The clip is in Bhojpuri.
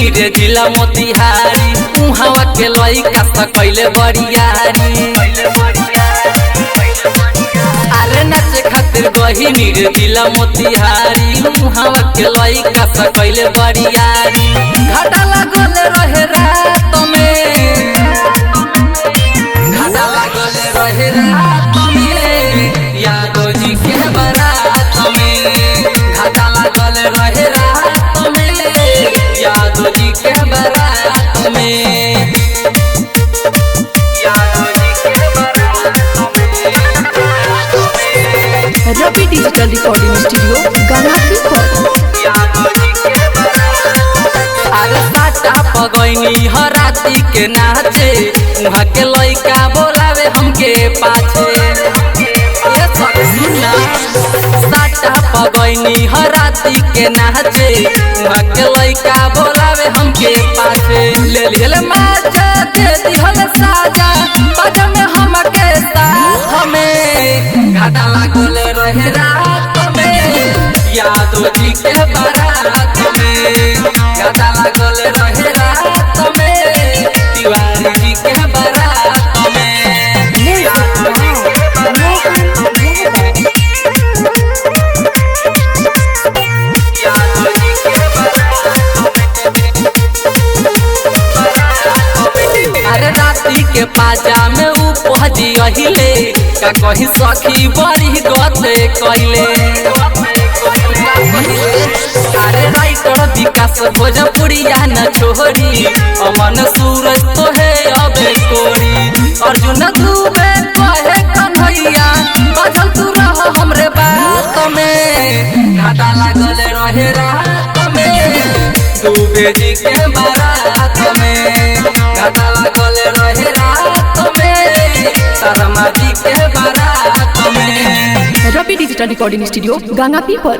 रे जिला मोतिहारी उहावा के लइका स कइले बरियारी। अरे नाचे खातिर गहिनी रे जिला मोतिहारी उहावा के लइका स कइले बरियारी। घाटा लागल रहे रात में, घाटा लागल रहे रात में यादव जी के बारात में। घाटा लागल रहे रात में यादव जी के बारात में। रवि डिजिटल रिकॉर्डिंग स्टूडियो गंगापीपर। अरे साटा पगैनी हराती के नाचे उहाँ के लइका बोलावे हमके पाछे। साटा पगैनी हराती के नाचे उहाँ के लइका बोलावे हमके पाछे। ले लिहल माजा दे दिहल साजा बाजा में हमके साथ में। घाटा लागल रहे रात में यादव जी के बारात में। घाटा लागल रहे रात में तिवारी जी के बारात में। अरे राती के पाजा में उ पहुंची अहिले का कही सखी बड़ी गते कइले। अरे राइटर विकास भोजपुरिया न छोड़ी अमन सूरज तो है अबे कोरी। अर्जुन दुबे कहे कन्हैया बजल तू रह हमरे बात में। घाटा लागल रहे रात में दुबे जी के बारात में। घाटा लागल रहे रात में शर्मा जी के बारात में। रवि डिजिटल रिकॉर्डिंग स्टूडियो गंगापीपर।